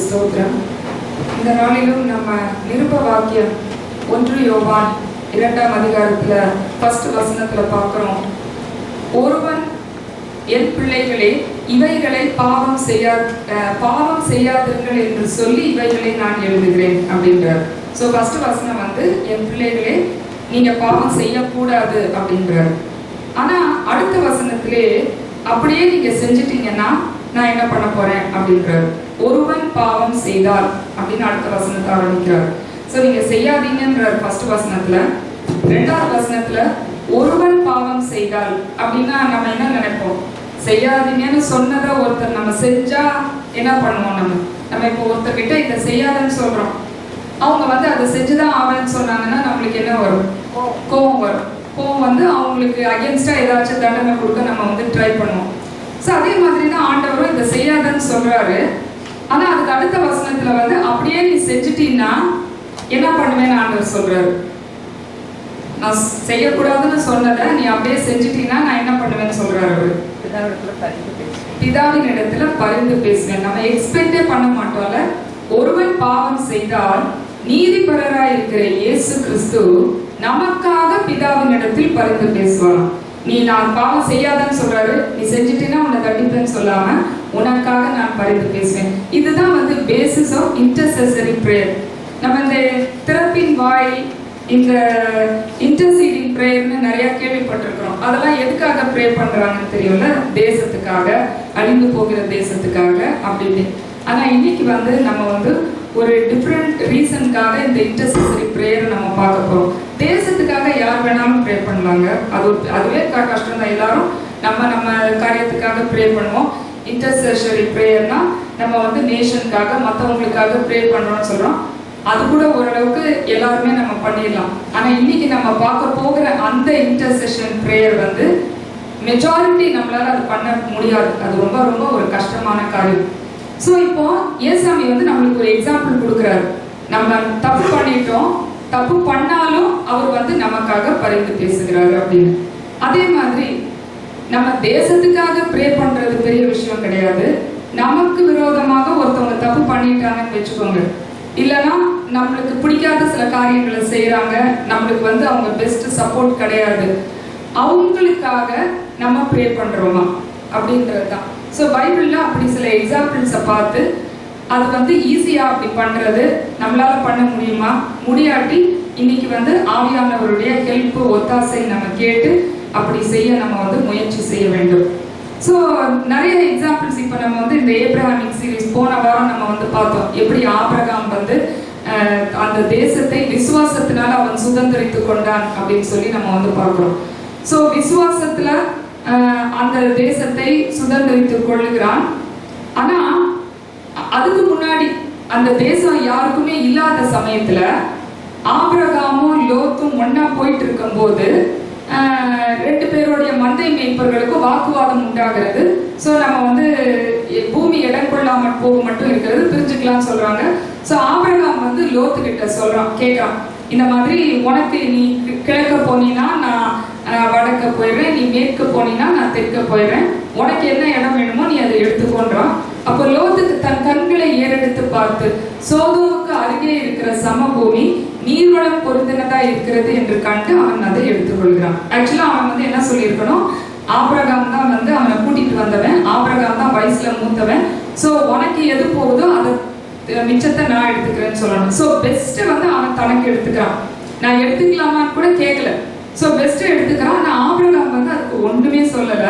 ஸ்தோத்திரம். இந்த நாளிலும் நம்ம நிருப வாக்கியம் 1 யோவான் 2ஆம் அதிகாரத்துல 1 வசனத்துல பார்க்கிறோம். ஒருவன் என் பிள்ளைகளே இவைகளை பாவம் செய்யாதீர்கள் என்று சொல்லி இவைகளை நான் எழுதுகிறேன் அப்படின்றார். ஸோ ஃபர்ஸ்ட் வசனம் என் பிள்ளைகளே நீங்க பாவம் செய்யக்கூடாது அப்படின்றார். ஆனா அடுத்த வசனத்திலே அப்படியே நீங்க செஞ்சிட்டீங்கன்னா நான் என்ன பண்ண போறேன் அப்படின்றார். ஒருவன் பாவம் செய்தால் அப்படின்னு அடுத்த வசனத்தை ஆரம்பிக்கிறார். ஸோ நீங்க செய்யாதீங்கன்றார் ஃபர்ஸ்ட் வசனத்துல. 2ஆவது வசனத்துல ஒருவன் பாவம் செய்தால் அப்படின்னா நம்ம என்ன நினைப்போம்? செய்யாதீங்கன்னு சொன்னதை ஒருத்தர் நம்ம செஞ்சா என்ன பண்ணுவோம்? நம்ம இப்போ ஒருத்தர்கிட்ட இதை செய்யாதன்னு சொல்றோம், அவங்க அதை செஞ்சுதான் ஆவேன்னு சொன்னாங்கன்னா நம்மளுக்கு என்ன வரும்? கோபம் வரும். கோபம் அவங்களுக்கு அகேன்ஸ்டா ஏதாச்சும் தண்டனை கொடுக்க நம்ம ட்ரை பண்ணுவோம். ஸோ அதே மாதிரி தான் ஆண்டவரும் இதை செய்யாதன்னு சொல்றாரு. ஆனா அதுக்கு அடுத்த வசனத்துல அப்படியே நீ செஞ்சுட்டீன்னா என்ன பண்ணுவேன்னு ஆண்டவர் சொல்றாரு. நான் செய்யக்கூடாதுன்னு சொன்னதை நீ அப்படியே செஞ்சுட்டீங்கன்னா நான் என்ன பண்ணுவேன்னு சொல்றாரு. பிதாவின் இடத்துல பரிந்து பேசுவேன். நம்ம எக்ஸ்பெக்டே பண்ண மாட்டோம்ல. ஒருவன் பாவம் செய்தால் நீதிபரராய் இருக்கிற இயேசு கிறிஸ்து நமக்காக பிதாவின் இடத்தில் பரிந்து பேசுவார். நீ நான் பாவம் செய்யாதன்னு சொல்றாரு, நீ செஞ்சுட்டேன்னா உன்னை தண்டிப்பேன்னு சொல்லாம உனக்காக நான் பரிந்து பேசுவேன். இதுதான் பேசிஸ் ஆஃப் இன்டர்செசரி பிரேயர். நம்ம இந்த திறப்பின் வாய், இந்த இன்டர்சீடிங் பிரேயர்னு நிறைய கேள்விப்பட்டிருக்கிறோம். அதெல்லாம் எதுக்காக ப்ரே பண்றாங்கன்னு தெரியும்ல? தேசத்துக்காக, அழிந்து போகிற தேசத்துக்காக அப்படின்னு. ஆனா இன்னைக்கு நம்ம ஒரு டிஃப்ரெண்ட் ரீசனுக்காக இந்த இன்டர்செசரி பிரேயரை நம்ம பார்க்க போறோம். தேசத்துக்காக யார் வேணாலும் ப்ரே பண்ணலாங்க. அதுவே கஷ்டம் தான். எல்லாரும் நம்ம காரியத்துக்காக ப்ரே பண்ணுவோம். இன்டர்செசரி பிரேயர்னா நம்ம நேஷனுக்காக, மற்றவங்களுக்காக ப்ரே பண்றோம்னு சொல்றோம். அது கூட ஓரளவுக்கு எல்லாருமே நம்ம பண்ணிடலாம். ஆனா இன்னைக்கு நம்ம பார்க்க போகிற அந்த இன்டர்செஷன் பிரேயர் மெஜாரிட்டி நம்மளால அது பண்ண முடியாது. அது ரொம்ப ரொம்ப ஒரு கஷ்டமான காரியம். ஸோ இப்போ ஏசாமி நம்மளுக்கு ஒரு எக்ஸாம்பிள் கொடுக்குறாரு. நம்ம தப்பு பண்ணிட்டோம், தப்பு பண்ணாலும் அவர் நமக்காக பரிந்து பேசுகிறாரு அப்படின்னு. அதே மாதிரி நம்ம தேசத்துக்காக ப்ரே பண்றது பெரிய விஷயம் கிடையாது. நமக்கு விரோதமாக ஒருத்தவங்க தப்பு பண்ணிட்டாங்கன்னு வச்சுக்கோங்க, இல்லைன்னா நம்மளுக்கு பிடிக்காத சில காரியங்களை செய்யறாங்க, நம்மளுக்கு அவங்க பெஸ்ட் சப்போர்ட் கிடையாது, அவங்களுக்காக நம்ம ப்ரே பண்றோமா அப்படின்றது தான். ஸோ பைபிள்ல அப்படி சில எக்ஸாம்பிள்ஸை பார்த்து அது ஈஸியா அப்படி பண்றது நம்மளால பண்ண முடியுமா, முடியாட்டி இன்னைக்கு ஆவியானவருடைய ஹெல்ப், ஒத்தாசை நம்ம கேட்டு அப்படி செய்ய நம்ம முயற்சி செய்ய வேண்டும். ஸோ நிறைய எக்ஸாம்பிள்ஸ் இப்போ நம்ம இந்த ஏப்ரஹாமிக் சீரீஸ் போன வாரம் நம்ம பார்த்தோம். எப்படி ஆபிரகாம் அந்த தேசத்தை விசுவாசத்தினால அவன் சுதந்திரித்து கொண்டான் அப்படின்னு சொல்லி நம்ம பார்க்கிறோம். ஸோ விசுவாசத்துல அந்த தேசத்தை சுதந்திரித்துக் கொள்ளுகிறான். ஆனா அதுக்கு முன்னாடி அந்த தேசம் யாருக்குமே இல்லாத சமயத்துல ஆபிரகாமும் லோத்தும் ஒன்னா போயிட்டு இருக்கும் போது 2 பேருடைய மந்தை மேய்ப்பர்களுக்கும் வாக்குவாதம் உண்டாகிறது. ஸோ நம்ம பூமி இடம் கொள்ளாமல் போக மட்டும் இருக்கிறது, பிரிஞ்சுக்கலாம் சொல்றாங்க. ஸோ ஆபிரகாம் லோத்து கிட்ட சொல்றான், கேட்கறான், இந்த மாதிரி உனக்கு நீ கிழக்க போனீன்னா நான் வடக்க போயிடுறேன், நீ மேற்கு போனீன்னா நான் தெற்க போயிடுறேன், உனக்கு என்ன இடம் வேணுமோ நீ அதை எடுத்துக்கொண்டான். அப்போ லோத்துக்கு தன் கண்களை ஏறெடுத்து பார்த்து சோதோமுக்கு அருகே இருக்கிற சமபூமி நீர்வளம் பொருந்தினதா இருக்கிறது என்று கண்டு அவன் அதை எடுத்துக்கொள்கிறான். ஆக்சுவலா அவன் என்ன சொல்லியிருக்கணும்? ஆபிரகாம் தான் அவனை கூட்டிட்டு வந்தவன், ஆபிரகாம் தான் வயசுல மூத்தவன். ஸோ உனக்கு எது போகுதோ அதை மிச்சத்தை நான் எடுத்துக்கிறேன்னு சொல்லணும். ஸோ பெஸ்ட் அவன் தனக்கு எடுத்துக்கிறான். நான் எடுத்துக்கலாமான்னு கூட கேட்கல. ஸோ பெஸ்ட் எடுத்துக்கிறான். ஆனா ஆபிரகாம் அதுக்கு ஒண்ணுமே சொல்லல.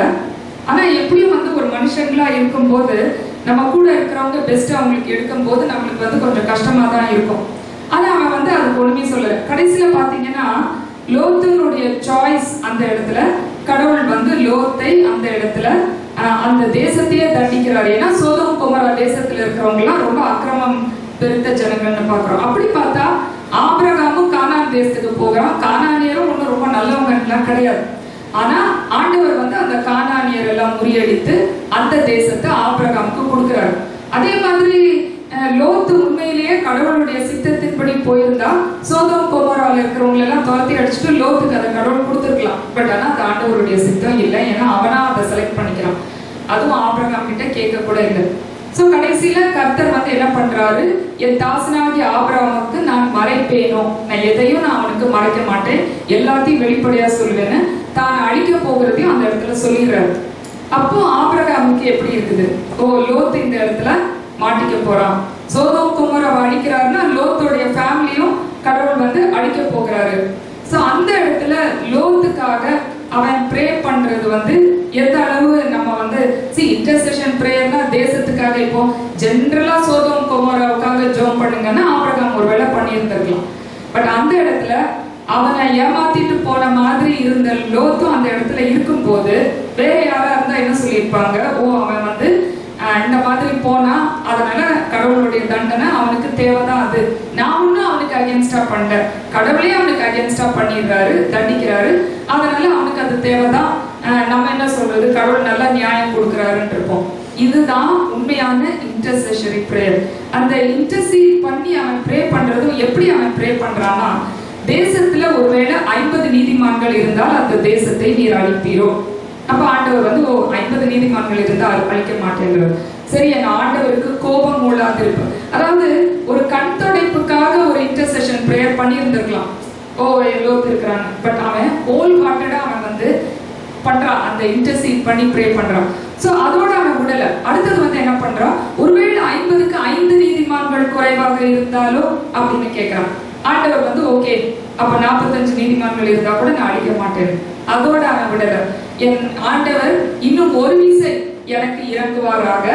ஆனா எப்படியும் ஒரு மனுஷங்களா இருக்கும்போது நம்ம கூட இருக்கிறவங்க பெஸ்ட் அவங்களுக்கு எடுக்கும் போது நம்மளுக்கு கொஞ்சம் கஷ்டமா தான் இருக்கும். ஆனா அவன் அதுக்கு ஒண்ணுமே சொல்லல. கடைசியில பாத்தீங்கன்னா லோத்துனுடைய சாய்ஸ் அந்த இடத்துல கடவுள் லோத்தை அந்த இடத்துல அந்த தேசத்தையே தண்டிக்கிறார். ஏன்னா சோதோம் குமரா தேசத்துல இருக்கிறவங்க எல்லாம் ரொம்ப அக்கிரமம் பெருத்த ஜனங்கள்னு பாக்குறோம். அப்படி பார்த்தா ஆபிரகாமும் கானான் தேசத்துக்கு போகிறான். கானானியரும் ஒன்றும் ரொம்ப நல்லவங்கலாம் கிடையாது. ஆனா ஆண்டவர் அந்த கானானியர் எல்லாம் முறியடித்து அந்த தேசத்தை ஆபிரகாமுக்கு கொடுக்கிறார். அதே மாதிரி லோத்து உண்மையிலேயே கடவுளுடைய சித்தத்தின்படி போயிருந்தா சோதோம் கொமோரால இருக்கிறவங்க எல்லாம் துரத்தி அடிச்சுட்டு லோத்துக்கு அதை கடவுள் கொடுத்துருக்கலாம். பட் ஆனா அது ஆண்டவருடைய சித்தம் இல்லை. ஏன்னா அவனா அதை செலக்ட் பண்ணிக்கிறான். அதுவும் ஆபிரகாம் கிட்ட கேட்க கூட இல்லை. சோ கடைசியில கர்த்தர் வந்து என்ன பண்றாரு, என் தாசனாகிய ஆபிரகாமுக்கு நான் மறைப்பேனோ, நான் எதையும் நான் அவனுக்கு மறைக்க மாட்டேன், எல்லாத்தையும் வெளிப்படையா சொல்லுவேன்னு தான் அழிக்க போகிறதையும் அந்த இடத்துல சொல்லிடுறாரு. அப்போ ஆபிரகாமுக்கு எப்படி இருக்குது, ஓ லோத் இந்த இடத்துல மாட்டிக்க போறான், சோதோம் குமோராவை அழிக்கிறாருன்னா லோத்தோடைய ஃபேமிலியும் கடவுள் வந்து அழிக்க போகிறாரு. சோ அந்த இடத்துல லோத்துக்காக அவன் ப்ரே பண்றது வந்து எந்த அளவு நம்ம வந்து இன்டர்செஷன் பிரேயர்னா தேசத்துக்காக இப்போ ஜென்ரலா சோதோம் குமோராவுக்காக ஜெபம் பண்ணுங்கன்னா ஆபிரகாம் ஒருவேளை பண்ணியிருந்திருக்கலாம். பட் அந்த இடத்துல அவனை ஏமாத்திட்டு போன மாதிரி இருந்த லோத்தும் அந்த இடத்துல இருக்கும்போது வேற யாரா இருந்தா என்ன சொல்லியிருப்பாங்க, ஓ அவன் வந்து இந்த மாதிரி போனா அதனால கடவுளுடைய தண்டனை அவனுக்கு தேவைதான், அது நான் ஒன்னும் அவனுக்கு அகேன்ஸ்டா பண்ணல, கடவுளே அவனுக்கு அகேன்ஸ்டா பண்ணிடுறாரு, தண்டிக்கிறாரு, அதனால அவனுக்கு அது தேவைதான், நம்ம என்ன சொல்றது கடவுள் நல்லா நியாயம் கொடுக்கிறாருன்னு இருப்போம். இதுதான் உண்மையான இன்டர்செஷரி பிரேயர். அந்த இன்டர்சீட் பண்ணி அவன் ப்ரே பண்றதும் எப்படி அவன் ப்ரே பண்றான்னா, தேசத்துல ஒருவேளை 50 நீதிமான்கள் இருந்தால் அந்த தேசத்தை நீர் அழிப்பீரோ. அப்ப ஆண்டவர் வந்து 50 நீதிமான்கள் இருந்தால் அழிக்க மாட்டேங்கிறார். சரி, என் ஆண்டவருக்கு கோபம் மூளாது இருப்பார். அதாவது ஒரு கண் தொடைப்புக்காக ஒரு இன்டர்செஷன் பிரேயர் பண்ணி இருந்திருக்கலாம், ஓ லோத் இருக்கிறாங்க, பட் அவன் ஹோல் ஹார்ட்டடா அவன் வந்து பண்றான், அந்த இன்டர்சீட் பண்ணி ப்ரே பண்றான். சோ அதோட அவன் விடல. அடுத்தது வந்து என்ன பண்றான், ஒருவேளை 50க்கு 5 நீதிமான்கள் குறைவாக இருந்தாலோ அப்படின்னு கேட்கிறான். ஆண்டவர் வந்து ஓகே, அப்ப 45 நீதிமான்கள் இருந்தா கூட நான் அழிக்க மாட்டேன். அதோட அவன் விடல. என் ஆண்டவர் இன்னும் ஒரு விசை எனக்கு இறங்குவாராக,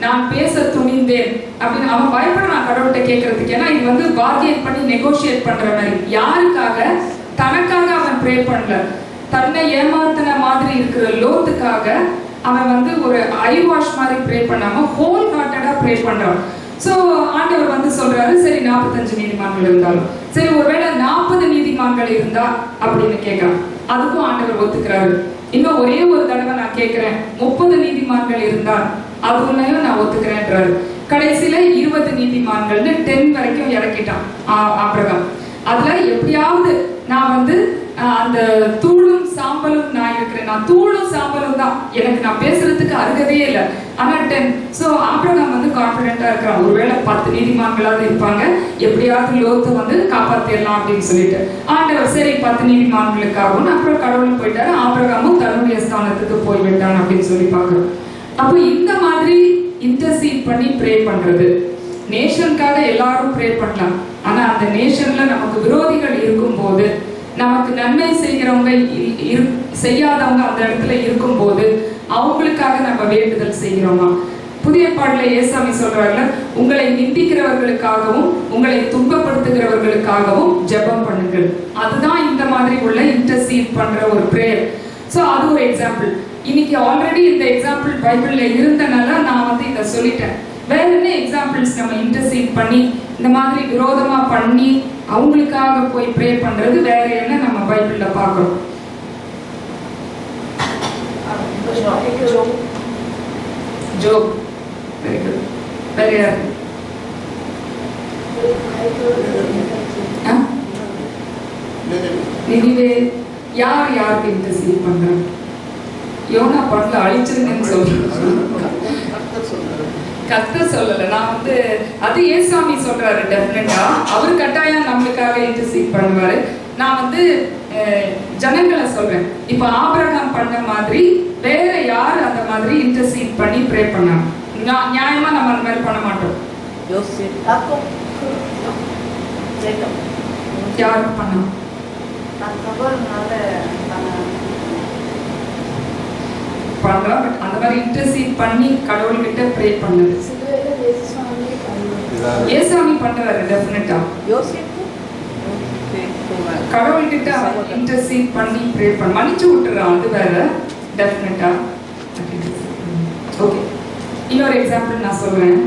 நான் பேச துணிந்தேன் அப்படின்னு அவன் பயப்படுறான் கடவுள்கிட்ட கேட்கறதுக்கு. ஏன்னா இது வந்து பார்கெயின் பண்ணி நெகோசியேட் பண்ற மாதிரி. யாருக்காக? தனக்காக அவன் ப்ரே பண்ணல, தன்னை ஏமாத்தின மாதிரி இருக்கிற லோத்துக்காக அவன் வந்து ஒரு ஐ வாஷ் மாதிரி ப்ரே பண்ணாம ஹோல் ஹார்ட்டடா ப்ரே பண்றான். சோ ஆண்டவர் வந்து சொல்றாரு, சரி 45 நீதிமான்கள் இருந்தாலும் சரி, ஒருவேளை 40 நீதிமான்கள் இருந்தா அப்படின்னு கேட்கிறான். அதுக்கும் ஆண்டவர் ஒத்துக்கிறாரு. இன்னும் ஒரே ஒரு தடவை நான் கேட்கிறேன், 30 நீதிமான்கள் இருந்தால் அதுலயும் நான் ஒத்துக்கிறேன்றாரு. கடைசியில 20 நீதிமான்கள்னு 10 வரைக்கும் இறக்கிட்டான் ஆபிரகாம். அதுல எப்படியாவது நான் வந்து அந்த தூளும் சாம்பலும் நான் இருக்கிறேன், நான் தூளும் சாம்பலும் தான், எனக்கு நான் பேசுறதுக்கு அருகதையே இல்லை, ஆனா 10. சோ ஆபிரகாம் வந்து கான்பிடென்டா இருக்கிறான், ஒருவேளை 10 நீதிமான்களாவது இருப்பாங்க, எப்படியாவது லோத்தை வந்து காப்பாத்திடலாம் அப்படின்னு சொல்லிட்டு ஆண்டவர் சரி 10 நீதிமான்களுக்காகவும் அப்புறம் கடவுள் போயிட்டாரு, ஆபிரகாமும் தன்னுடைய ஸ்தானத்துக்கு போய்விட்டான் அப்படின்னு சொல்லி பாக்குறோம். அப்போ இந்த மாதிரி இன்டர்சீட் பண்ணி ப்ரே பண்றது, நேஷனுக்காக எல்லாரும் ப்ரே பண்ணலாம், ஆனா அந்த நேஷன்ல நமக்கு விரோதிகள் இருக்கும் போது, நமக்கு நன்மை செய்கிறவங்க செய்யாதவங்க அந்த இடத்துல இருக்கும் போது அவங்களுக்காக நம்ம வேண்டுதல் செய்கிறோமா? புதிய பாடல ஏசாமி சொல்றாங்க, உங்களை நிந்திக்கிறவர்களுக்காகவும் உங்களை துன்பப்படுத்துகிறவர்களுக்காகவும் ஜெபம் பண்ணுங்கள். அதுதான் இந்த மாதிரி உள்ள இன்டர்சீட் பண்ற ஒரு பிரேயர். சோ அது ஒரு எக்ஸாம்பிள். இன்னைக்கு ஆல்ரெடி இந்த எக்ஸாம்பிள் பைபிள்ல இருந்தனால நான் வந்து இதை சொல்லிட்டேன். வேற என்ன எக்ஸாம்பிள்ஸ் நம்ம இன்டர்சீட் பண்ணி இந்த மாதிரி விரோதமா பண்ணி அவங்களுக்காக போய் ப்ரே பண்றது வேற என்ன நம்ம பைபிள்ல பார்க்கிறோம்? ஜோப். Very good. வேற யார்? நினிவே. யார் யாருக்கு இன்டர்சீட் பண்றாங்க? யோனா படல அழிச்சிருங்கன்னு சொல்றாங்க, கர்த்தர் சொல்லல. நான் வந்து அது ஏசாமி சொல்றாரு, டெஃபினட்டா அவர் கட்டாயம் நம்மளுக்காக இன்டர்சீட் பண்ணுவாரு. நான் வந்து ஜனங்களை சொல்றேன். இப்ப ஆபிரகாம் பண்ண மாதிரி வேற யார் அந்த மாதிரி இன்டர்சீட் பண்ணி ப்ரே பண்ணாங்க? நியாயமா நம்ம அந்த மாதிரி பண்ண மாட்டோம். யாருக்கு பண்ணோம்? பண்றோம், பட் அந்த மாதிரி இன்டர்சீட் பண்ணி கடவுள் கிட்ட ப்ரே பண்ணது ஏசாமி பண்றாரு. டெஃபினட்டா கடவுள் கிட்ட இன்டர்சீட் பண்ணி ப்ரே பண்ண மன்னிச்சு விட்டுறான், அது வேற. டெஃபினட்டா. ஓகே, இன்னொரு எக்ஸாம்பிள் நான் சொல்றேன்.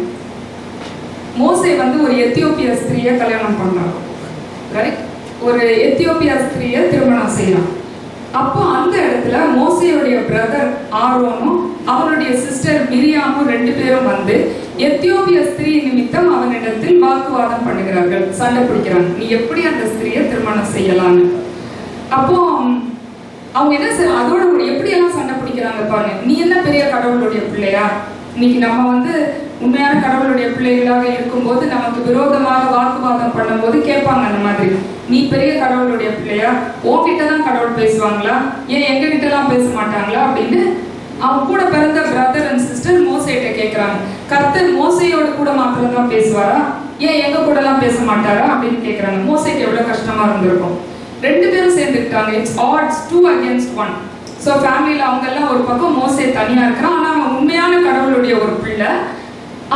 மோசே வந்து ஒரு எத்தியோப்பிய ஸ்திரியை கல்யாணம் பண்றான், ரைட்? ஒரு எத்தியோப்பியா ஸ்திரியை திருமணம் செய்யறான். அப்போ அந்த இடத்துல மோசேயுடைய பிரதர் ஆரோனும் அவனுடைய சிஸ்டர் மிரியாமும் 2 பேரும் வந்து எத்தியோப்பிய ஸ்திரீ நிமித்தம் அவனிடத்தில் வாக்குவாதம் பண்ணுகிறார்கள், சண்டை பிடிக்கிறாங்க, நீ எப்படி அந்த ஸ்திரியை திருமணம் செய்யலான்னு. அப்போ அவங்க என்ன அதோட எப்படி எல்லாம் சண்டை பிடிக்கிறாங்க பாருங்க. நீ என்ன பெரிய கடவுளுடைய பிள்ளையா, இன்னைக்கு நம்ம வந்து உண்மையான கடவுளுடைய பிள்ளைகளாக இருக்கும்போது நமக்கு விரோதமாக வாக்குவாதம் பண்ணும்போது கேட்பாங்க அந்த மாதிரி, நீ பெரிய கடவுளுடைய பிள்ளையா, உன்கிட்ட தான் கடவுள் பேசுவாங்களா, ஏன் எங்க கிட்ட எல்லாம் பேச மாட்டாங்களா அப்படின்னு அவன் கூட பிறந்த பிரதர் அண்ட் சிஸ்டர் மோசேட்ட கேட்கிறாங்க. கர்த்தர் மோசையோட கூட மாத்திரம் தான் பேசுவாரா, ஏன் எங்க கூட எல்லாம் பேச மாட்டாரா அப்படின்னு கேட்கிறாங்க. மோசைக்கு எவ்வளவு கஷ்டமா இருந்திருக்கும். ரெண்டு பேரும் சேர்ந்துக்கிட்டாங்க. It's odds 2 against 1. ஸோ ஃபேமிலியில் அவங்க எல்லாம் ஒரு பக்கம், மோசே தனியா இருக்கிறான். ஆனா அவன் உண்மையான கடவுளுடைய ஒரு பிள்ளை.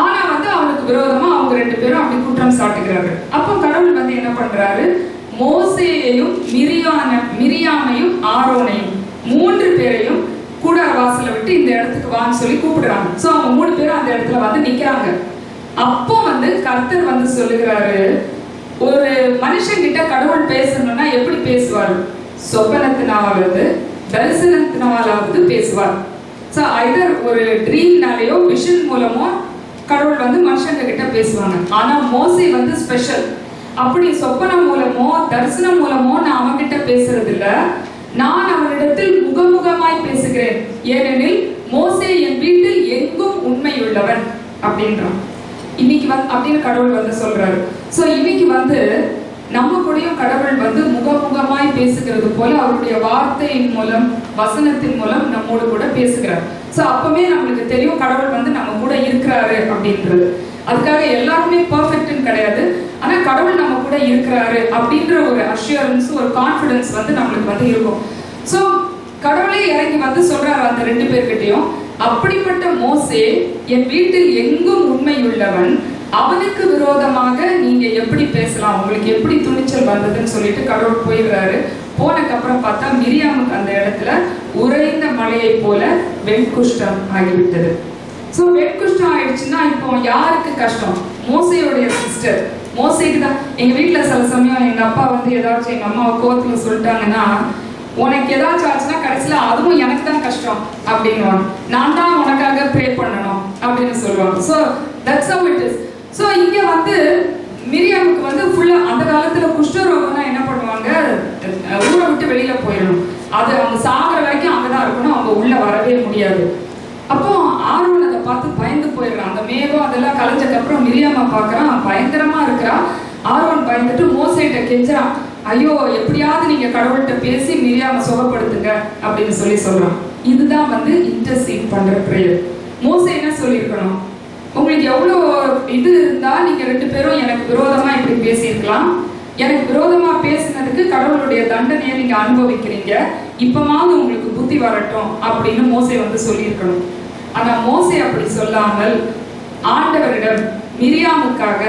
ஆனா வந்து அவனுக்கு விரோதமா அவங்க ரெண்டு பேரும் அப்படி குற்றம் சாட்டுகிறாரு. அப்போ கடவுள் வந்து என்ன பண்றாரு, மோசேயையும் மிரியாமையும் ஆரோனையும் 3 பேரையும் கூட வாசலை விட்டு இந்த இடத்துக்கு வான்னு சொல்லி கூப்பிடுறாங்க. ஸோ அவங்க 3 பேரும் அந்த இடத்துல வந்து நிக்கிறாங்க. அப்போ வந்து கர்த்தர் வந்து சொல்லுகிறாரு, ஒரு மனுஷன் கிட்ட கடவுள் பேசணும்னா எப்படி பேசுவார், சொப்பனத்தினாவது தரிசனத்தினாலாவது பேசுவார். ஸோ ஐதர் ஒரு ட்ரீம்னாலேயோ விஷன் மூலமோ கடவுள் வந்து மனுஷங்க கிட்ட பேசுவாங்க. ஆனா மோசே வந்து ஸ்பெஷல். அப்படி சொப்பனம் மூலமோ தரிசனம் மூலமோ நான் அவன்கிட்ட பேசுறது இல்ல, நான் அவனிடத்தில் முகமுகமாய் பேசுகிறேன், ஏனெனில் மோசே என் வீட்டில் எங்கும் உண்மை உள்ளவன் அப்படின்றான். இன்னைக்கு வந்து அப்படின்னு கடவுள் வந்து சொல்றாரு. சோ இன்னைக்கு வந்து நம்ம கூடயும் கடவுள் வந்து முகமுகமாய் பேசுகிறது போல அவருடைய வார்த்தையின் மூலம் வசனத்தின் மூலம் நம்மோடு கூட பேசுகிறார். சோ அப்பவே நம்மளுக்கு தெரியும் கடவுள் வந்து நம்ம கூட இருக்கிறாரு அப்படின்றது. அதுக்காக எல்லாருமே பர்ஃபெக்ட்னு கிடையாது, ஆனா கடவுள் நம்ம கூட இருக்கிறாரு அப்படின்ற ஒரு அஷ்யூரன்ஸ், ஒரு கான்ஃபிடன்ஸ் வந்து நம்மளுக்கு வந்து இருக்கும். சோ கடவுளே இறங்கி வந்து சொல்றாரு அந்த 2 பேர்கிட்டையும், அப்படிப்பட்ட மோசே என் வீட்டில் எங்கும் உண்மை உள்ளவன், அவனுக்கு விரோதமாக நீங்க எப்படி பேசலாம், உங்களுக்கு எப்படி துணிச்சல் வந்ததுன்னு சொல்லிட்டு கடவுள் போயிடுறாரு. போனதுக்கப்புறம் பார்த்தா மிரியாமுக்கு அந்த இடத்துல உறைந்த மலையை போல வெண்குஷ்டம் ஆகிவிட்டது. ஸோ வெண்குஷ்டம் ஆயிடுச்சுன்னா இப்போ யாருக்கு கஷ்டம், மோசையோடைய சிஸ்டர். மோசைக்கு தான். எங்க வீட்டுல சில சமயம் எங்க அப்பா வந்து ஏதாச்சும் எங்க அம்மாவை கோவத்துல சொல்லிட்டாங்கன்னா, உனக்கு ஏதாச்சும் ஆச்சுன்னா கடைசியில அதுவும் எனக்கு தான் கஷ்டம் அப்படின்னுவாங்க, நான் தான் உனக்காக ப்ரே பண்ணணும் அப்படின்னு சொல்லுவாங்க. So that's how it is. So இங்க வந்து மிரியாமுக்கு வந்து ஃபுல்லா அந்த காலத்துல குஷ்டரோகம்னா என்ன பண்ணுவாங்க, ஊரை விட்டு வெளியில போயிடணும், அது அவங்க சாகிற வரைக்கும் அங்கதான் இருக்கணும், அவங்க உள்ள வரவே முடியாது. அப்போ ஆரோன் அதை பார்த்து பயந்து போயிடுறான். அந்த மேகம் அதெல்லாம் கலைஞ்சதுக்கு அப்புறம் மிரியாமா பார்க்கறான், பயங்கரமா இருக்கிறா. ஆரோன் பயந்துட்டு மோசேட்ட கெஞ்சுறான், ஐயோ எப்படியாவது நீங்க கடவுள்கிட்ட பேசி மிரியாம சுகப்படுத்துங்க அப்படின்னு சொல்றான். இதுதான் வந்து இன்டர்சீட் பண்ற பிரேயர். மோசே என்ன சொல்லியிருக்கணும், உங்களுக்கு எவ்வளோ இது இருந்தா நீங்க 2 பேரும் எனக்கு விரோதமா இப்படி பேசியிருக்கலாம், எனக்கு விரோதமா பேசினதுக்கு கடவுளுடைய தண்டனையை நீங்க அனுபவிக்கிறீங்க, இப்பமாவது உங்களுக்கு புத்தி வரட்டும் அப்படின்னு மோசே வந்து சொல்லியிருக்கணும். ஆனா மோசே அப்படி சொல்லாமல் ஆண்டவரிடம் மிரியாமுக்காக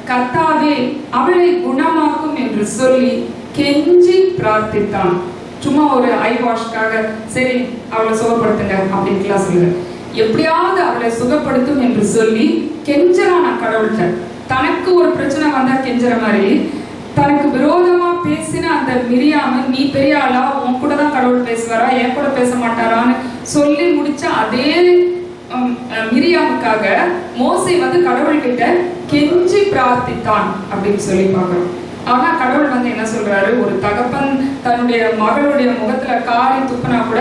கர்த்தாவே அவளை குணமாக்கும் என்று சொல்லி கெஞ்சி பிரார்த்தித்தான். சும்மா ஒரு ஐ வாஷ்காக சரி அவளை சுகப்படுத்துங்க அப்படின்ட்டுலாம் சொல்லுங்க, எப்படியாவது அவளை சுகப்படுத்தும் என்று சொல்லி கெஞ்சறான் நான் கடவுள்கிட்ட. தனக்கு ஒரு பிரச்சனை வந்தா கெஞ்சற மாதிரி தனக்கு விரோதமா பேசின அந்த மிரியாம, நீ பெரிய ஆளா, உன் கூட தான் கடவுள் பேசுவாரா, என் கூட பேச மாட்டாரான்னு சொல்லி முடிச்ச அதே மிரியாமுக்காக மோசே வந்து கடவுள்கிட்ட கெஞ்சி பிரார்த்தித்தான் அப்படின்னு சொல்லி பார்க்கிறோம். ஆனா கடவுள் வந்து என்ன சொல்றாரு, ஒரு தகப்பன் தன்னுடைய மகளுடைய முகத்துல காரி துப்புனா கூட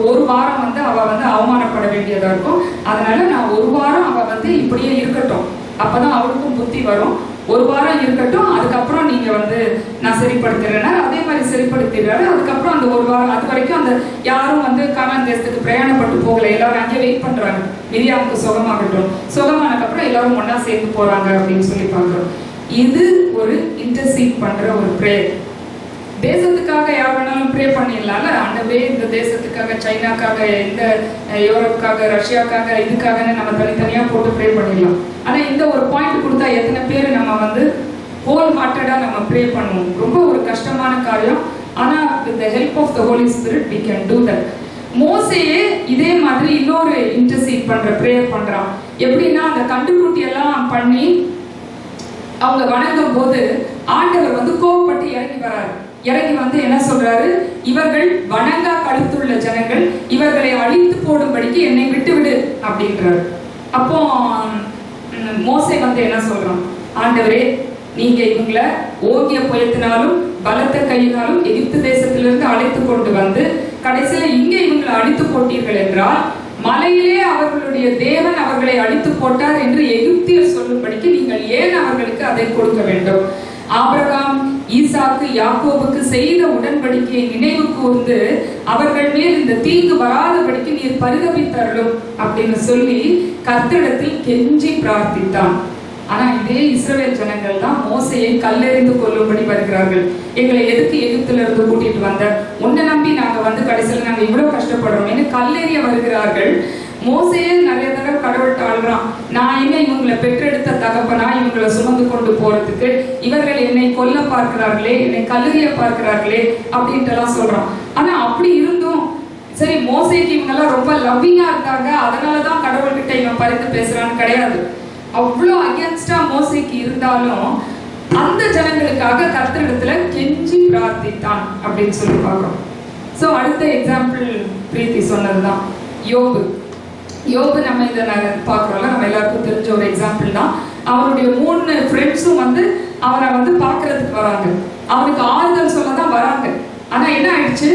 ஒரு வாரம் வந்து அவ வந்து அவமானப்பட வேண்டியதா இருக்கும். அதனால நான் 1 வாரம் அவ வந்து இப்படியே இருக்கட்டும், அப்பதான் அவளுக்கும் புத்தி வரும், 1 வாரம் இருக்கட்டும், அதுக்கப்புறம் நீங்க வந்து நான் சரிப்படுத்துறேன்னா அதே மாதிரி சரிப்படுத்திடுறாரு. அதுக்கப்புறம் அந்த 1 வாரம் அது வரைக்கும் அந்த யாரும் வந்து கானான் தேசத்துக்கு பிரயாணப்பட்டு போகல, எல்லாரும் அங்கே வெயிட் பண்றாங்க மிரியாமுக்கு சுகமாகட்டும். சுகமானதுக்கப்புறம் எல்லாரும் ஒன்னா சேர்ந்து போறாங்க அப்படின்னு சொல்லி பார்க்கிறோம். இது ஒரு இன்டர்சீட் பண்ற ஒரு பிரேயர். தேசத்துக்காக யார் வேணாலும் ப்ரே பண்ணிடலாம்ல, ஆண்டவரே இந்த தேசத்துக்காக, சைனாக்காக, இந்த யூரோப்புக்காக, ரஷ்யாக்காக, இதுக்காக நம்ம தனித்தனியா போட்டு ப்ரே பண்ணிடலாம். ஆனா இந்த ஒரு பாயிண்ட் கொடுத்தா எத்தனை பேர் நம்ம வந்து ஹோல் ஹார்ட்டடா நம்ம ப்ரே பண்ணுவோம். ரொம்ப ஒரு கஷ்டமான காரியம். ஆனா with the help of the Holy Spirit we can do that. மோசேயே இதே மாதிரி இன்னொரு இன்டர்சீட் பண்ற பிரேயர் பண்றான். எப்படின்னா அந்த கண்டுக்குட்டி எல்லாம் பண்ணி அவங்க வணங்கும் போது ஆண்டவர் வந்து கோபப்பட்டு இறங்கி வராரு. இறங்கி வந்து என்ன சொல்றாரு, இவர்கள் வணங்கா கழுத்துள்ள ஜனங்கள், இவர்களை அழித்து போடும்படிக்கு என்னை விட்டு விடு அப்படின்றாரு. அப்போ மோசே வந்து என்ன சொல்றான், ஆண்டவரே நீங்க இவங்களை ஓங்கிய புயத்தினாலும் பலத்த கையினாலும் எகிப்து தேசத்திலிருந்து அழைத்து கொண்டு வந்து கடைசியில இங்கே இவங்களை அழித்து போட்டீர்கள் என்றால் மலையிலே அவர்களுடைய தேவன் அவர்களை அழித்து போட்டார் என்று எகிப்தியர் சொல்லும்படிக்கு நீங்கள் ஏன் அவர்களுக்கு அதை கொடுக்க வேண்டும்? ஆபிரகாம், ஈசாக்கு, யாக்கோபுக்கு செய்த உடன்படிக்கையை நினைவு கூர்ந்து அவர்கள் மேல் இந்த தீங்கு வராதபடிக்கு நீர் பரிதபித்தருளும் அப்படின்னு சொல்லி கர்த்தரிடத்தில் கெஞ்சி பிரார்த்தித்தான். ஆனா இதே இஸ்ரவேல் ஜனங்கள் தான் மோசையை கல்லெறிந்து கொல்லும்படி வருகிறார்கள். எங்களை எதுக்கு எகிப்துல இருந்து கூட்டிட்டு வந்த, உன்னை நம்பி நாங்க வந்து கடைசியில் நாங்க இவ்வளவு கஷ்டப்படுறோம் கல்லெறிய வருகிறார்கள். மோசையே நிறைய தடவை கடவுள்கிட்ட ஆள்றான், நான் என்ன இவங்களை பெற்றெடுத்த தகப்பனா இவங்களை சுமந்து கொண்டு போறதுக்கு, இவர்கள் என்னை கொல்ல பார்க்கிறார்களே, என்னை கல்லெறிய பார்க்கிறார்களே அப்படின்ட்டு எல்லாம் சொல்றான். ஆனா அப்படி இருந்தும் சரி, மோசைக்கு இவங்க எல்லாம் ரொம்ப லவ்விங்கா இருக்காங்க, அதனாலதான் கடவுள்கிட்ட இவன் பறித்து பேசுறான்னு கிடையாது. அவ்வளோ அகேன்ஸ்டா மோசைக்கு இருந்தாலும் அந்த ஜனங்களுக்காக கர்த்தரிடத்துல கெஞ்சி பிரார்த்தித்தான் அப்படின்னு சொல்லி பார்க்கிறோம். சோ அடுத்த எக்ஸாம்பிள் பிரீத்தி சொன்னதுதான் யோபு. யோபு நம்ம இதை பார்க்கிறோம்ல, நம்ம எல்லாருக்கும் தெரிஞ்ச ஒரு எக்ஸாம்பிள் தான். அவனுடைய 3 ஃப்ரெண்ட்ஸும் வந்து அவனை வந்து பார்க்கறதுக்கு வராங்க, அவனுக்கு ஆறுதல் சொல்ல தான் வராங்க. ஆனா என்ன ஆயிடுச்சு,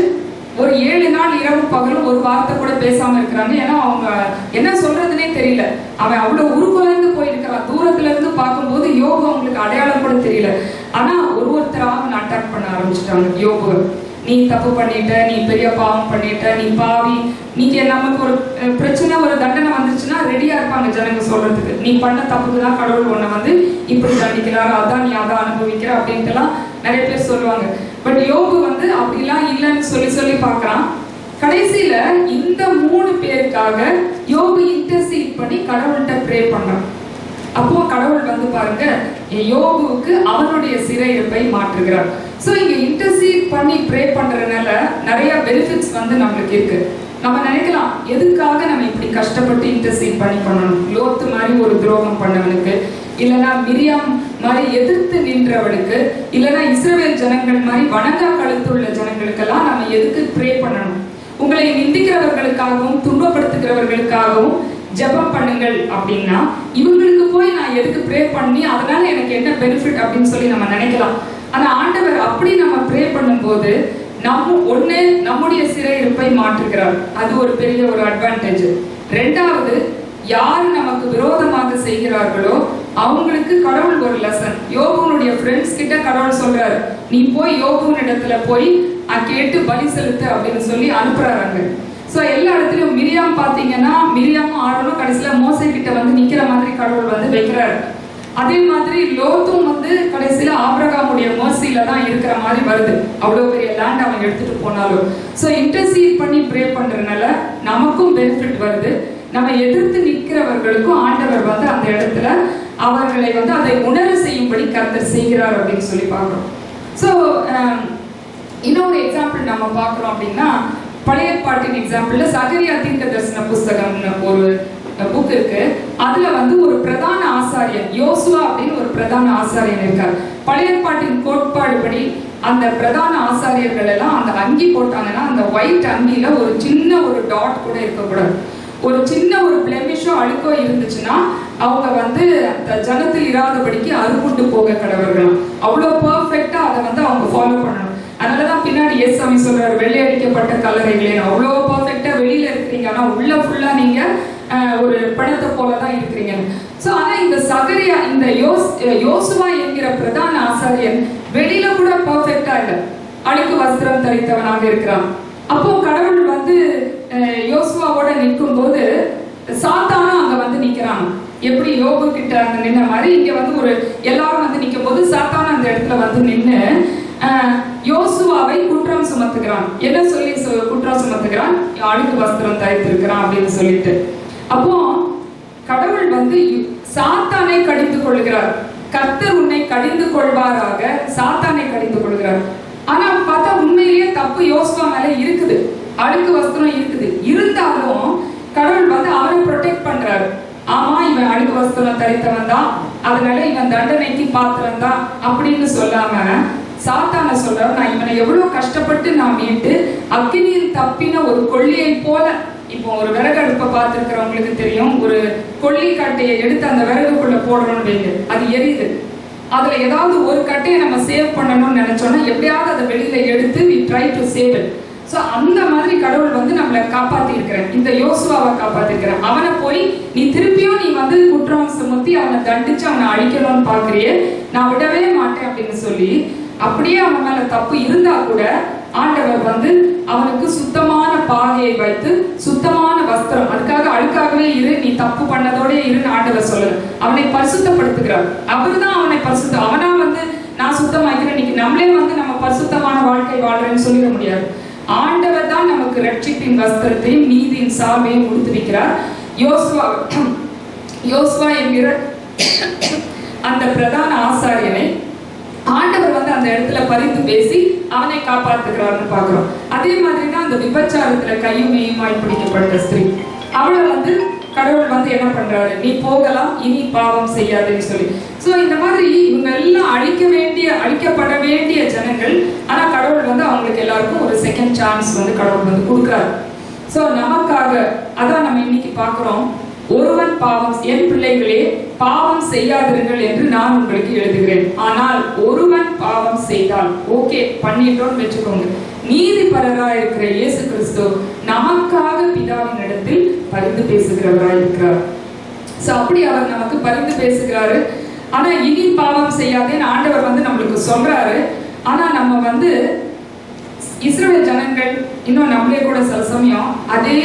ஒரு 7 நாள் இரவு பகலும் ஒரு வார்த்தை கூட பேசாம இருக்கிறாங்க. ஏன்னா அவங்க என்ன சொல்றதுன்னே தெரியல. அவன் அவ்வளவு உருகுலைந்து போயிருக்கிறான். தூரத்துல இருந்து பார்க்கும்போது யோபு அவங்களுக்கு அடையாளம் கூட தெரியல. ஆனா ஒருத்தராக அவன் அட்டாக் பண்ண ஆரம்பிச்சுட்டாங்க. யோபு, நீ தப்பு பண்ணிட்ட, நீ பெரிய பாவம் பண்ணிட்ட, நீ பாவி, நீங்க நமக்கு ஒரு பிரச்சனை ஒரு தண்டனை வந்துச்சுன்னா ரெடியா இருப்பாங்க ஜனங்க சொல்றதுக்கு. நீ பண்ண தப்புக்கு தான் கடவுள் உன்னை வந்து இப்படி தண்டிக்கிறாரு, அதான் நீ அதான் அனுபவிக்கிற அப்படின்ட்டு எல்லாம் நிறைய பேர் சொல்லுவாங்க. பட் யோபு வந்து அப்படிலாம் இல்லைன்னு சொல்லி பார்க்கறான். கடைசியில இந்த 3 பேருக்காக யோபு இன்டர்சீட் பண்ணி கடவுள்கிட்ட ப்ரே பண்றான். அப்போ கடவுள் வந்து பாருங்க யோபுவுக்கு அவனுடைய சிறையிருப்பை மாற்றுகிறார். சோ இங்க இன்டர்சீட் பண்ணி ப்ரே பண்றதுனால நிறைய பெனிஃபிட்ஸ் வந்து நம்மளுக்கு இருக்கு. நம்ம நினைக்கலாம், எதுக்காக நம்ம இப்படி கஷ்டப்பட்டு இன்டர்சீட் பண்ணி பண்ணணும்? லோத்து மாதிரி ஒரு துரோகம் பண்ணவனுக்கு, இல்லைன்னா மிரியாம் மாதிரி எதிர்த்து நின்றவனுக்கு, இல்லைன்னா இஸ்ரவேல் ஜனங்கள் மாதிரி வணங்கா கழுத்துள்ள ஜனங்களுக்கெல்லாம் நம்ம எதுக்கு ப்ரே பண்ணணும்? உங்களை நிந்திக்கிறவர்களுக்காகவும் துன்பப்படுத்துகிறவர்களுக்காகவும் ஜெபம் பண்ணுங்கள் அப்படின்னா இவங்களுக்கு போய் நான் எதுக்கு ப்ரே பண்ணி அதனால எனக்கு என்ன பெனிஃபிட் அப்படின்னு சொல்லி நம்ம நினைக்கலாம். ஆனா ஆண்டவர் அப்படி நம்ம ப்ரே பண்ணும்போது நம்முடைய சிறையிருப்பை மாற்றுகிறார். அது ஒரு பெரிய ஒரு அட்வான்டேஜ். 2வது, யார் நமக்கு விரோதமாக செய்கிறார்களோ அவங்களுக்கு கடவுள் ஒரு லெசன். யோபுனுடைய ஃப்ரெண்ட்ஸ் கிட்ட கடவுள் சொல்றாரு, நீ போய் யோபுவின் இடத்துல போய் கேட்டு பலி செலுத்து அப்படின்னு சொல்லி அனுப்புறாங்க. சோ எல்லா இடத்துலயும் மிரியாம் பாத்தீங்கன்னா மிரியாமும் ஆரோனும் கடைசியில மோசே கிட்ட வந்து நிக்கிற மாதிரி கடவுள் வந்து வைக்கிறாரு. அதே மாதிரி லோத்தும் வந்து கடைசியில ஆபிரகாமுடைய மர்சியில தான் இருக்கிற மாதிரி வருது. அவ்வளவு பெரிய லேண்ட் அவன் எடுத்துட்டு போனாலும். சோ இன்டர்சீட் பண்ணி ப்ரே பண்றதுனால நமக்கும் பெனிஃபிட் வருது. நம்ம எதிர்த்து நிற்கிறவர்களுக்கும் ஆண்டவர் வந்து அந்த இடத்துல அவர்களை வந்து அதை உணர செய்யும்படி கர்த்தர் செய்கிறார் அப்படின்னு சொல்லி பார்க்கிறோம். சோ இன்னொரு எக்ஸாம்பிள் நம்ம பார்க்கிறோம் அப்படின்னா பழைய பாட்டின் எக்ஸாம்பிள்ல சகரியா தீர்க்கதரிசன புஸ்தகம்னு ஒரு புக் இருக்கு. அதுல வந்து ஒரு பிரதான ஆசாரியன் யோசுவா அப்படின்னு ஒரு பிரதான ஆசாரியன் இருக்கார். பழைய பாட்டின் கோட்பாடு படி அந்த பிரதான ஆசாரியர்கள் எல்லாம் அந்த அங்கி போட்டாங்கன்னா அந்த ஒயிட் அங்கில ஒரு சின்ன ஒரு டாட் கூட இருக்கக்கூடாது. ஒரு சின்ன ஒரு பிளெமிஷோ அழுக்கோ இருந்துச்சுன்னா அவங்க வந்து அந்த ஜனத்தில் இராதபடிக்கு அறுப்புண்டு போக கடவர்களாம். அவ்வளோ பர்ஃபெக்டா அதை வந்து அவங்க ஃபாலோ பண்ணணும். அதனாலதான் பின்னாடி ஏசாமி சொல்றாரு, வெள்ளை அடிக்கப்பட்ட கல்லறைகளே, அவ்வளோ பர்ஃபெக்டா வெளியில இருக்கிறீங்க, ஆனா உள்ள ஃபுல்லா நீங்க ஒரு படத்தை போலதான் இருக்கிறீங்க. சோ ஆனா இந்த சகரியா இந்த யோசுவா என்கிற பிரதான ஆசாரியன் வெளியில கூட பர்ஃபெக்டா இல்ல, அழுக்கு வஸ்திரம் தரித்தவனாக இருக்கிறான். அப்போ கடவுள் வந்து யோசுவாவோட நிற்கும் போது சாத்தானும் அங்க வந்து நிக்கிறான். எப்படி யோபு கிட்ட அங்க நின்ன மாதிரி இங்க வந்து ஒரு எல்லாரும் வந்து நிற்கும் போது சாத்தானும் அந்த இடத்துல வந்து நின்று யோசுவாவை குற்றம் சுமத்துகிறான். என்ன சொல்லி குற்றம் சுமத்துகிறான்? அழுக்கு வஸ்திரம் தரித்திருக்கிறான் அப்படின்னு சொல்லிட்டு. அப்போ கடவுள் வந்து சாத்தானை கடிந்து கொள்கிறார். கர்த்தர் உன்னை கடிந்து கொள்வாராக, சாத்தானை கடிந்து கொள்கிறார். ஆனா பார்த்தா உண்மையிலேயே தப்பு யோசுவா மேல இருக்குது, அழுக்கு வஸ்திரம் இருக்குது. இருந்தாலும் கடவுள் வந்து அவரை ப்ரொடெக்ட் பண்றாரு. ஆமா, இவன் அழுக்கு வஸ்திரம் தரித்தவன் தான், அதனால இவன் தண்டனைக்கு பாத்திரம் தான் அப்படின்னு சொல்லாம சாத்தான சொல்றாரு, நான் இவனை எவ்வளவு கஷ்டப்பட்டு நான் மீட்டு அக்கினியில் தப்பின ஒரு கொள்ளியை போல. இப்போ ஒரு விறகு அடுப்பை பார்த்துருக்கிறவங்களுக்கு தெரியும், ஒரு கொள்ளி கட்டையை எடுத்து அந்த விறகுக்குள்ள போடுறோம்னு வைங்க, அது எரியுது. அதுல ஏதாவது ஒரு கட்டையை நம்ம சேவ் பண்ணணும்னு நினைச்சோம்னா எப்படியாவது அதை வெளியில எடுத்து we try to save it. So அந்த மாதிரி கடவுள் வந்து நம்மளை காப்பாத்தி இருக்கிறேன். இந்த யோசுவாவை காப்பாத்தி இருக்கிறேன். அவனை போய் நீ திருப்பியும் நீ வந்து குற்றம் சுமத்தி அவனை தண்டிச்சு அவனை அழிக்கணும்னு பாக்குறியே, நான் விடவே மாட்டேன் அப்படின்னு சொல்லி, அப்படியே அவன் மேல தப்பு இருந்தா கூட ஆண்டவர் வந்து அவனுக்கு சுத்தமான பாகையை வைத்து சுத்தமான வஸ்திரம், அதுக்காக அழுக்காகவே இரு, நீ தப்பு பண்ணதோட இருன்னு ஆண்டவர் சொல்லல, அவனை பரிசுத்தப்படுத்துகிறார். அவருதான் அவனை அவனா வந்து நான் சுத்தமாக்கிறேன். இன்னைக்கு நம்மளே வந்து நம்ம பரிசுத்தமான வாழ்க்கை வாழ்றேன்னு சொல்லிட முடியாது. ஆண்டவர் தான் நமக்கு ரட்சிப்பின் வஸ்திரத்தையும் நீதியின் சால்வையும் கொடுத்து வைக்கிறார். யோசுவா என்கிற அந்த பிரதான ஆசாரியனை ஆண்டவர் வந்து அந்த இடத்துல பரிந்து பேசி அவனை காப்பாத்துக்கிறார்னு பாக்குறோம். அதே மாதிரிதான் அந்த விபச்சாரத்துல கையும் மெய்யுமாய் பிடிக்கப்பட்ட ஸ்திரீ, அவளை வந்து கடவுள் வந்து என்ன பண்றாரு, நீ போகலாம், இனி பாவம் செய்யாதுன்னு சொல்லி. சோ இந்த மாதிரி இவங்க எல்லாம் அழிக்கப்பட வேண்டிய ஜனங்கள், ஆனா கடவுள் வந்து அவங்களுக்கு எல்லாருக்கும் ஒரு செகண்ட் சான்ஸ் வந்து கடவுள் வந்து கொடுக்குறாரு. சோ நமக்காக அதான் நம்ம இன்னைக்கு பாக்குறோம். ஒருவன் பாவம், என் பிள்ளைகளே பாவம் செய்யாதிருங்கள் என்று நான் உங்களுக்கு எழுதுகிறேன். ஆனால் ஒருவன் பாவம் செய்தால், ஓகே பண்ணிட்டோம்னு வச்சுக்கோங்க, நீதிபரராய் இருக்கிற இயேசு கிறிஸ்து நமக்காக பிதாவின் இடத்தில் பரிந்து பேசுகிறவராய் இருக்கிறார். சோ அப்படி அவர் நமக்கு பரிந்து பேசுகிறாரு. ஆனா இனி பாவம் செய்யாதேன்னு ஆண்டவர் வந்து நம்மளுக்கு சொல்றாரு. ஆனா நம்ம வந்து இஸ்ரவேல் ஜனங்கள் இன்னும் நம்மளே கூட சில சமயம் அதே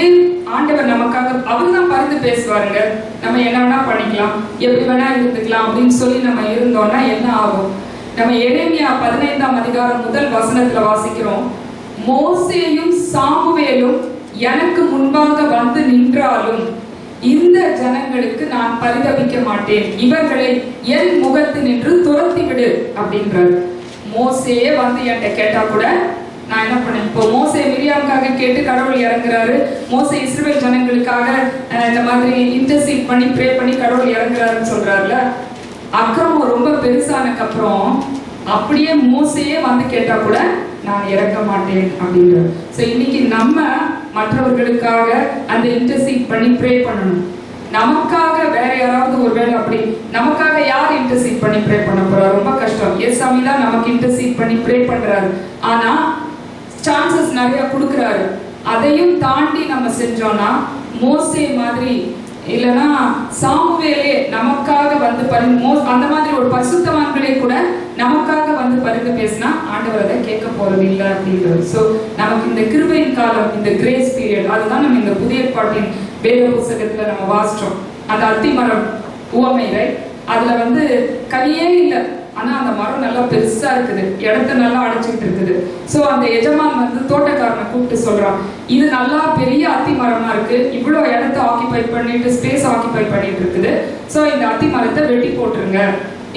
ஆண்டவர் நமக்காக அவர்தான் பரிந்து பேசுவாருங்க, நம்ம என்ன வேணா பண்ணிக்கலாம், எப்படி வேணா இருந்துக்கலாம் அப்படின்னு சொல்லி நம்ம இருந்தோம்னா என்ன ஆகும்? நம்ம எரேமியா 15ஆம் அதிகாரம் முதல் வசனத்துல வாசிக்கிறோம், மோசேயும் சாமுவேலும் எனக்கு முன்பாக வந்து நின்றாலும் இந்த ஜனங்களுக்கு நான் பரிதபிக்க மாட்டேன், இவர்களை என் முகத்து நின்று துரத்தி விடு அப்படின்றாரு. மோசேயே வந்து என்கிட்ட கேட்டா கூட நான் என்ன பண்ணேன்? இப்போ மோசே மிரியாமுக்காக கேட்டு கடவுள் இறங்குறாரு. மோசே இஸ்ரவேல் ஜனங்களுக்காக இந்த மாதிரி இன்டர்சீட் பண்ணி ப்ரே பண்ணி கடவுள் இறங்குறாருன்னு சொல்றாருல. அக்கிரமம் ரொம்ப பெருசானக்கு அப்புறம் அப்படியே மோசையே வந்து கேட்டா கூட நான் இறக்க மாட்டேன் அப்படின்றாரு. சோ இன்னைக்கு நம்ம மற்றவர்களுக்காக அந்த இன்டர்சீட் பண்ணி ப்ரே பண்ணணும். நமக்காக வேற யாராவது ஒருவேளை அப்படி நமக்காக யார் இன்டர்சீட் பண்ணி ப்ரே பண்ண போறா? ரொம்ப கஷ்டம். ஏசாமி தான் நமக்கு இன்டர்சீட் பண்ணி ப்ரே பண்றாரு. ஆனா சான்சஸ் நிறைய கொடுக்குறாரு. அதையும் தாண்டி நம்ம செஞ்சோம்னா மோசே மாதிரி இல்லைன்னா சாமுவேலே நமக்காக வந்து அந்த மாதிரி ஒரு பரிசுத்தவான்களே கூட நமக்காக வந்து பரிந்து பேசினா ஆண்டவர் அதை கேட்க போறது இல்லை அப்படின்றது. ஸோ நமக்கு இந்த கிருபையின் காலம், இந்த கிரேஸ் பீரியட், அதுதான் நம்ம இந்த புதிய பாட்டின் வேத புத்தகத்துல நம்ம வாசிச்சோம். அந்த அத்திமரம் உவமை, ரைட்? அதுல வந்து கனியே இல்லை, ஆனா அந்த மரம் நல்லா பெருசா இருக்குது, இடத்த நல்லா அடைச்சிட்டு இருக்குது. சோ அந்த எஜமான் வந்து தோட்டக்காரனை கூப்பிட்டு சொல்றான், இது நல்லா பெரிய அத்தி மரமா இருக்கு, இவ்வளவு இடத்த ஆக்கிபை பண்ணிட்டு ஸ்பேஸ் ஆக்கிபை பண்ணிட்டு இருக்குது. சோ இந்த அத்தி மரத்தை வெட்டி போட்டுருங்க,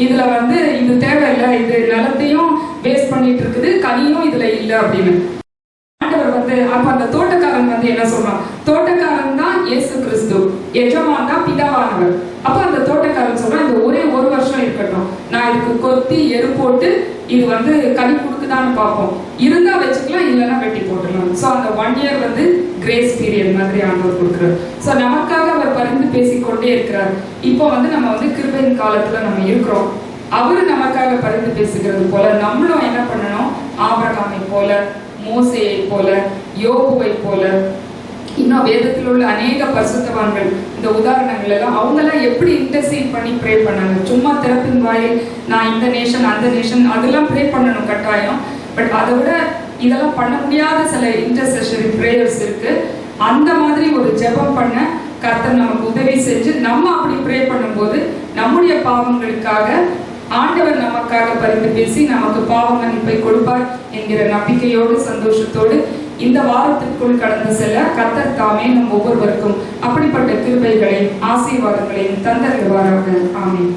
இதுல வந்து இது தேவையில்லை, இது நிலத்தையும் வேஸ்ட் பண்ணிட்டு இருக்குது, கனியும் இதுல இல்லை அப்படின்னு. ஆண்டவர் வந்து அப்ப அந்த தோட்டக்காரன் வந்து என்ன சொல்றான்? தோட்டக்காரன் தான் இயேசு கிறிஸ்து, எஜமான் தான் பிதாவானவர். அப்ப அந்த தோட்டக்காரன் சொல்றான், இந்த ஒரே ஒரு வருஷம் இருக்கட்டும், நான் இதுக்கு கொத்தி எரு போட்டு இது வந்து கனி கொடுக்குதான்னு பார்ப்போம், இருந்தா வச்சுக்கலாம், இல்லைன்னா வெட்டி போட்டுக்கலாம். ஸோ அந்த 1 year வந்து கிரேஸ் பீரியட் மாதிரி ஆண்டவர் கொடுக்குறாரு. ஸோ நமக்காக அவர் பரிந்து பேசிக்கொண்டே இருக்கிறார். இப்போ வந்து நம்ம வந்து கிருபையின் காலத்துல நம்ம இருக்கிறோம். அவரு நமக்காக பரிந்து பேசுகிறது போல நம்மளும் என்ன பண்ணணும்? ஆபிரகாமை போல, மோசேயை போல, யோபுவை போல, இன்னும் வேதத்தில் உள்ள அநேக பரிசுத்தவான்கள், இந்த உதாரணங்கள் எல்லாம் அவங்க எல்லாம் எப்படி இன்டர்சீட் பண்ணி ப்ரே பண்ணாங்க. சும்மா திறப்பின் வாயில் நான் இந்த நேஷன் அந்த நேஷன் அதெல்லாம் ப்ரே பண்ணணும் கட்டாயம். பட் அதை விட இதெல்லாம் பண்ண முடியாத சில இன்டர்செஷனரி ப்ரேயர்ஸ் இருக்கு. அந்த மாதிரி ஒரு ஜெபம் பண்ண கர்த்தர் நமக்கு உதவி செஞ்சு நம்ம அப்படி ப்ரே பண்ணும்போது நம்முடைய பாவங்களுக்காக ஆண்டவர் நமக்காக பரிந்து பேசி நமக்கு பாவ மன்னிப்பை கொடுப்பார் என்கிற நம்பிக்கையோடு சந்தோஷத்தோடு இந்த வாரத்திற்குள் கடந்து செல்ல கர்த்தர் தாமே நம் ஒவ்வொருவருக்கும் அப்படிப்பட்ட கிருபைகளையும் ஆசீர்வாதங்களையும் தந்தருவாராக. ஆமென்.